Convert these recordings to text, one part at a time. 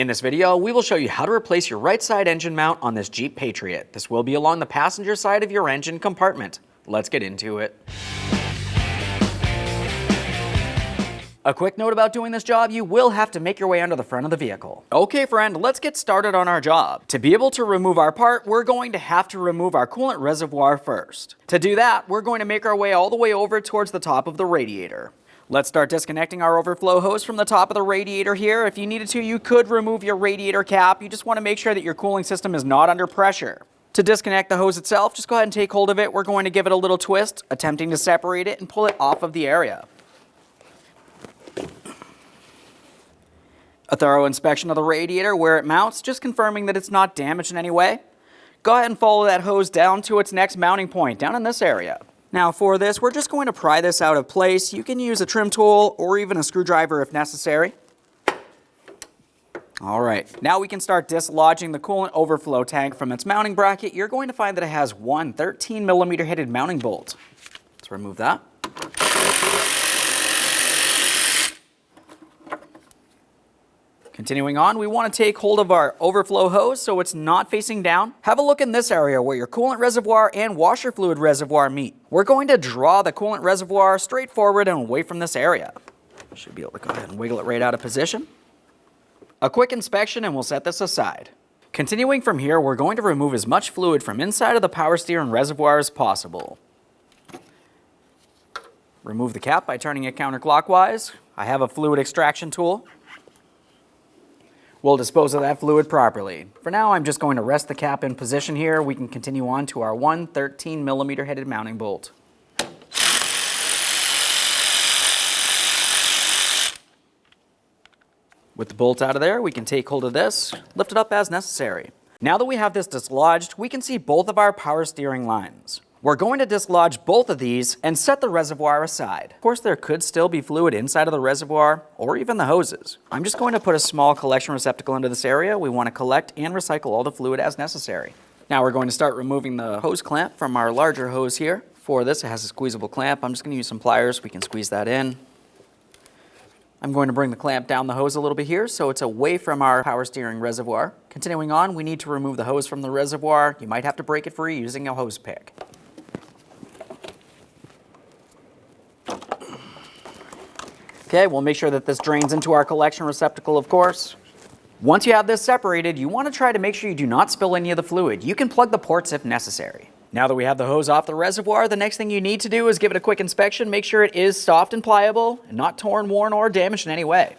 In this video, we will show you how to replace your right side engine mount on this Jeep Patriot. This will be along the passenger side of your engine compartment. Let's get into it. A quick note about doing this job, you will have to make your way under the front of the vehicle. Okay friend, let's get started on our job. To be able to remove our part, we're going to have to remove our coolant reservoir first. To do that, we're going to make our way all the way over towards the top of the radiator. Let's start disconnecting our overflow hose from the top of the radiator here. If you needed to, you could remove your radiator cap. You just want to make sure that your cooling system is not under pressure. To disconnect the hose itself, just go ahead and take hold of it. We're going to give it a little twist, attempting to separate it and pull it off of the area. A thorough inspection of the radiator where it mounts, just confirming that it's not damaged in any way. Go ahead and follow that hose down to its next mounting point, down in this area. Now for this, we're just going to pry this out of place. You can use a trim tool or even a screwdriver if necessary. All right, now we can start dislodging the coolant overflow tank from its mounting bracket. You're going to find that it has one 13mm headed mounting bolt. Let's remove that. Continuing on, we want to take hold of our overflow hose so it's not facing down. Have a look in this area where your coolant reservoir and washer fluid reservoir meet. We're going to draw the coolant reservoir straight forward and away from this area. Should be able to go ahead and wiggle it right out of position. A quick inspection and we'll set this aside. Continuing from here, we're going to remove as much fluid from inside of the power steering reservoir as possible. Remove the cap by turning it counterclockwise. I have a fluid extraction tool. We'll dispose of that fluid properly. For now, I'm just going to rest the cap in position here. We can continue on to our one 13mm headed mounting bolt. With the bolt out of there, we can take hold of this, lift it up as necessary. Now that we have this dislodged, we can see both of our power steering lines. We're going to dislodge both of these and set the reservoir aside. Of course, there could still be fluid inside of the reservoir or even the hoses. I'm just going to put a small collection receptacle into this area. We want to collect and recycle all the fluid as necessary. Now we're going to start removing the hose clamp from our larger hose here. For this, it has a squeezable clamp. I'm just going to use some pliers. We can squeeze that in. I'm going to bring the clamp down the hose a little bit here so it's away from our power steering reservoir. Continuing on, we need to remove the hose from the reservoir. You might have to break it free using a hose pick. Okay, we'll make sure that this drains into our collection receptacle, of course. Once you have this separated, you want to try to make sure you do not spill any of the fluid. You can plug the ports if necessary. Now that we have the hose off the reservoir, the next thing you need to do is give it a quick inspection. Make sure it is soft and pliable and not torn, worn, or damaged in any way.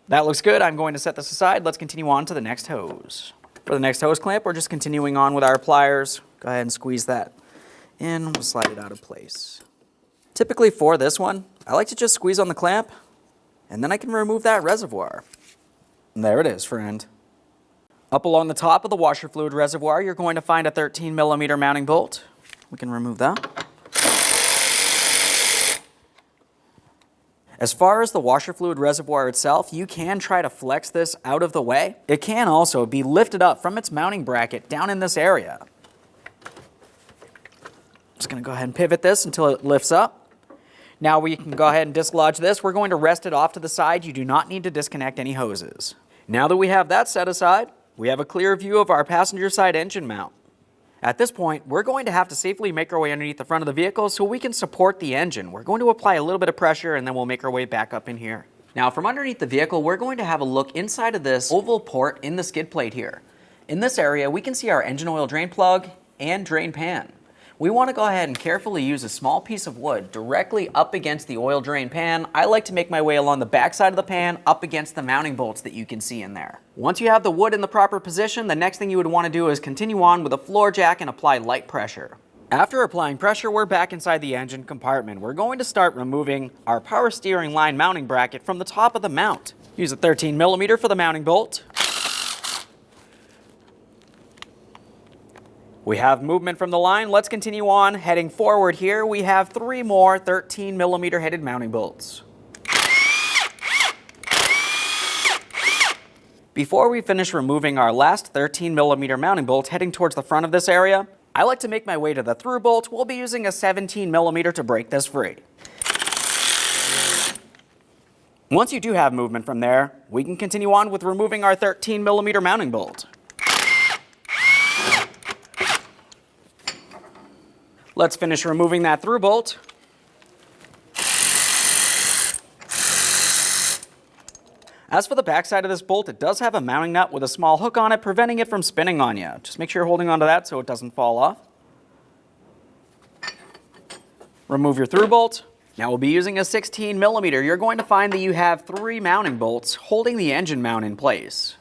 That looks good. I'm going to set this aside. Let's continue on to the next hose. For the next hose clamp, we're just continuing on with our pliers. Go ahead and squeeze that in. We'll slide it out of place. Typically for this one, I like to just squeeze on the clamp, and then I can remove that reservoir. And there it is, friend. Up along the top of the washer fluid reservoir, you're going to find a 13mm mounting bolt. We can remove that. As far as the washer fluid reservoir itself, you can try to flex this out of the way. It can also be lifted up from its mounting bracket down in this area. Just going to go ahead and pivot this until it lifts up. Now we can go ahead and dislodge this. We're going to rest it off to the side. You do not need to disconnect any hoses. Now that we have that set aside, we have a clear view of our passenger side engine mount. At this point, we're going to have to safely make our way underneath the front of the vehicle so we can support the engine. We're going to apply a little bit of pressure and then we'll make our way back up in here. Now from underneath the vehicle, we're going to have a look inside of this oval port in the skid plate here. In this area, we can see our engine oil drain plug and drain pan. We want to go ahead and carefully use a small piece of wood directly up against the oil drain pan. I like to make my way along the back side of the pan up against the mounting bolts that you can see in there. Once you have the wood in the proper position, the next thing you would want to do is continue on with a floor jack and apply light pressure. After applying pressure, we're back inside the engine compartment. We're going to start removing our power steering line mounting bracket from the top of the mount. Use a 13mm for the mounting bolt. We have movement from the line. Let's continue on. Heading forward here, we have 3 more 13mm headed mounting bolts. Before we finish removing our last 13mm mounting bolt heading towards the front of this area, I like to make my way to the through bolt. We'll be using a 17mm to break this free. Once you do have movement from there, we can continue on with removing our 13mm mounting bolt. Let's finish removing that through bolt. As for the back side of this bolt, it does have a mounting nut with a small hook on it, preventing it from spinning on you. Just make sure you're holding onto that so it doesn't fall off. Remove your through bolt. Now we'll be using a 16mm. You're going to find that you have 3 mounting bolts holding the engine mount in place.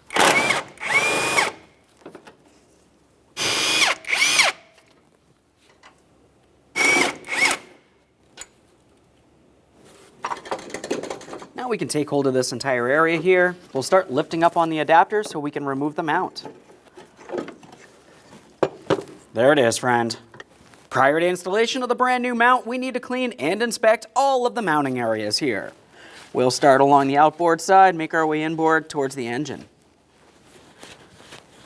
Now we can take hold of this entire area here. We'll start lifting up on the adapter so we can remove the mount. There it is, friend. Prior to installation of the brand new mount, we need to clean and inspect all of the mounting areas here. We'll start along the outboard side, make our way inboard towards the engine.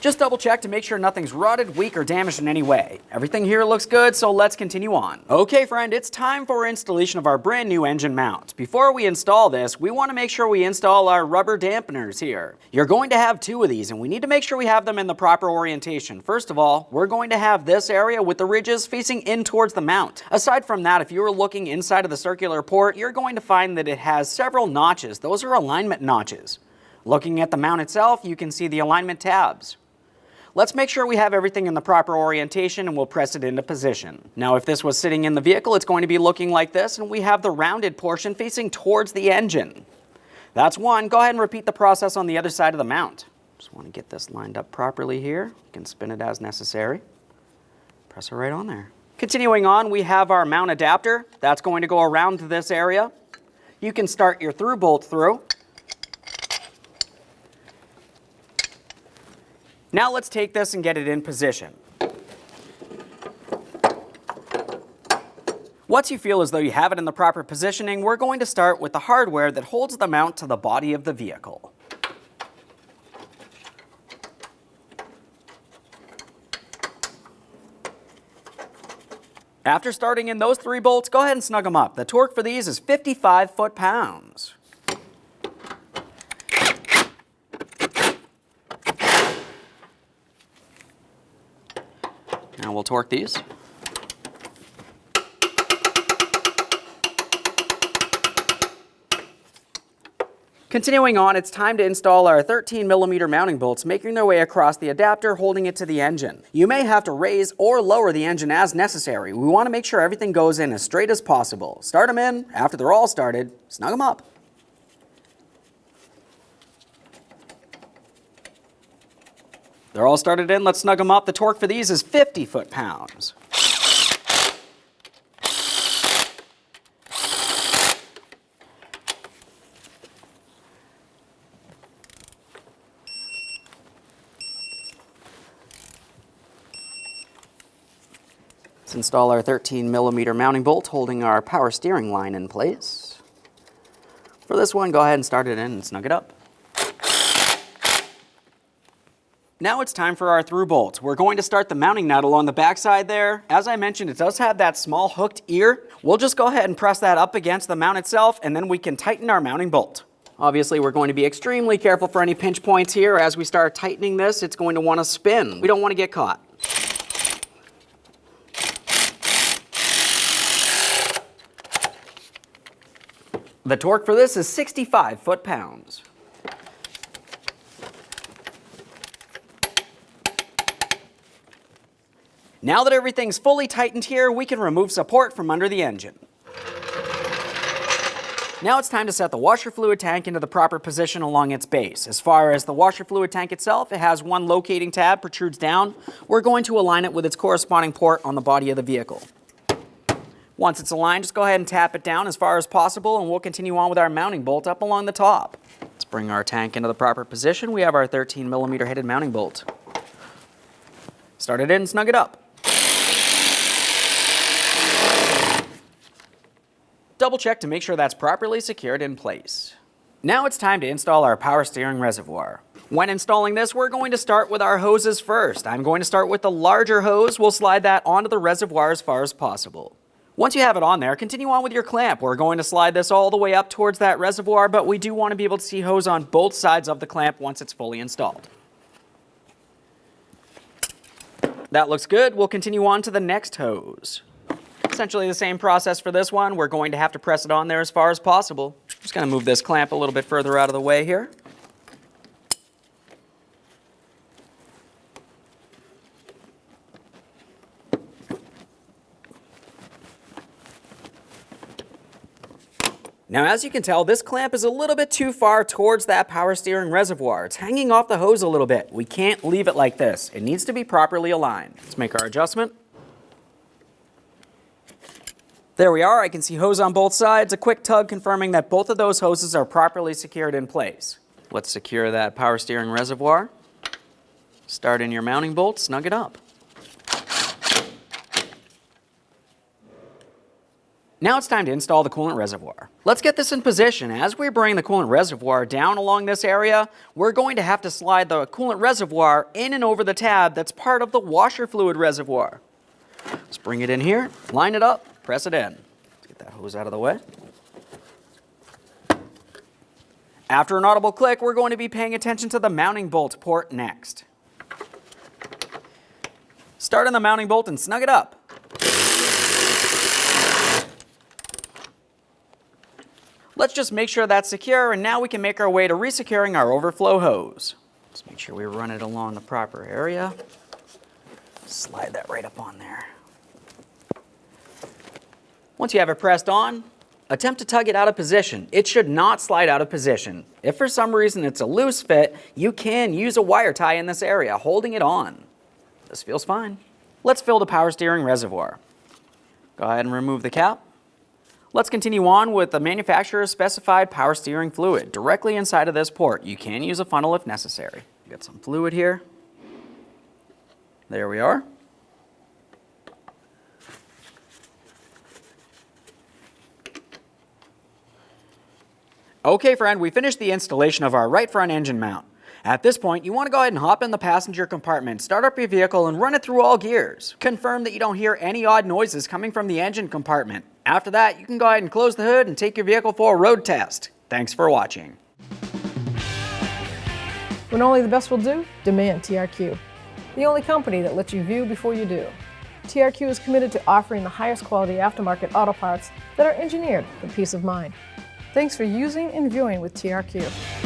Just double check to make sure nothing's rotted, weak, or damaged in any way. Everything here looks good, so let's continue on. Okay, friend, it's time for installation of our brand new engine mount. Before we install this, we want to make sure we install our rubber dampeners here. You're going to have 2 of these, and we need to make sure we have them in the proper orientation. First of all, we're going to have this area with the ridges facing in towards the mount. Aside from that, if you were looking inside of the circular port, you're going to find that it has several notches. Those are alignment notches. Looking at the mount itself, you can see the alignment tabs. Let's make sure we have everything in the proper orientation and we'll press it into position. Now, if this was sitting in the vehicle, it's going to be looking like this, and we have the rounded portion facing towards the engine. That's one. Go ahead and repeat the process on the other side of the mount. Just want to get this lined up properly here. You can spin it as necessary. Press it right on there. Continuing on, we have our mount adapter. That's going to go around this area. You can start your through bolt through. Now let's take this and get it in position. Once you feel as though you have it in the proper positioning, we're going to start with the hardware that holds the mount to the body of the vehicle. After starting in those 3 bolts, go ahead and snug them up. The torque for these is 55 foot-pounds. Now we'll torque these. Continuing on, it's time to install our 13mm mounting bolts, making their way across the adapter, holding it to the engine. You may have to raise or lower the engine as necessary. We want to make sure everything goes in as straight as possible. Start them in. After they're all started, snug them up. They're all started in. Let's snug them up. The torque for these is 50 foot-pounds. Let's install our 13mm mounting bolt holding our power steering line in place. For this one, go ahead and start it in and snug it up. Now it's time for our through bolts. We're going to start the mounting nut along the back side there. As I mentioned, it does have that small hooked ear. We'll just go ahead and press that up against the mount itself, and then we can tighten our mounting bolt. Obviously, we're going to be extremely careful for any pinch points here. As we start tightening this, it's going to want to spin. We don't want to get caught. The torque for this is 65 foot-pounds. Now that everything's fully tightened here, we can remove support from under the engine. Now it's time to set the washer fluid tank into the proper position along its base. As far as the washer fluid tank itself, it has one locating tab, protrudes down. We're going to align it with its corresponding port on the body of the vehicle. Once it's aligned, just go ahead and tap it down as far as possible, and we'll continue on with our mounting bolt up along the top. Let's bring our tank into the proper position. We have our 13mm headed mounting bolt. Start it in and snug it up. Double check to make sure that's properly secured in place. Now it's time to install our power steering reservoir. When installing this, we're going to start with our hoses first. I'm going to start with the larger hose. We'll slide that onto the reservoir as far as possible. Once you have it on there, continue on with your clamp. We're going to slide this all the way up towards that reservoir, but we do want to be able to see hose on both sides of the clamp once it's fully installed. That looks good. We'll continue on to the next hose. Essentially the same process for this one. We're going to have to press it on there as far as possible. Just going to move this clamp a little bit further out of the way here. Now, as you can tell, this clamp is a little bit too far towards that power steering reservoir. It's hanging off the hose a little bit. We can't leave it like this. It needs to be properly aligned. Let's make our adjustment. There we are. I can see hose on both sides. A quick tug confirming that both of those hoses are properly secured in place. Let's secure that power steering reservoir. Start in your mounting bolt, snug it up. Now it's time to install the coolant reservoir. Let's get this in position. As we bring the coolant reservoir down along this area, we're going to have to slide the coolant reservoir in and over the tab that's part of the washer fluid reservoir. Let's bring it in here, line it up, press it in. Let's get that hose out of the way. After an audible click, we're going to be paying attention to the mounting bolt port next. Start in the mounting bolt and snug it up. Let's just make sure that's secure, and now we can make our way to resecuring our overflow hose. Just make sure we run it along the proper area. Slide that right up on there. Once you have it pressed on, attempt to tug it out of position. It should not slide out of position. If for some reason it's a loose fit, you can use a wire tie in this area, holding it on. This feels fine. Let's fill the power steering reservoir. Go ahead and remove the cap. Let's continue on with the manufacturer's specified power steering fluid directly inside of this port. You can use a funnel if necessary. Got some fluid here. There we are. Okay, friend, we finished the installation of our right front engine mount. At this point, you want to go ahead and hop in the passenger compartment, start up your vehicle, and run it through all gears. Confirm that you don't hear any odd noises coming from the engine compartment. After that, you can go ahead and close the hood and take your vehicle for a road test. Thanks for watching. When only the best will do, demand TRQ. The only company that lets you view before you do. TRQ is committed to offering the highest quality aftermarket auto parts that are engineered for peace of mind. Thanks for using and viewing with TRQ.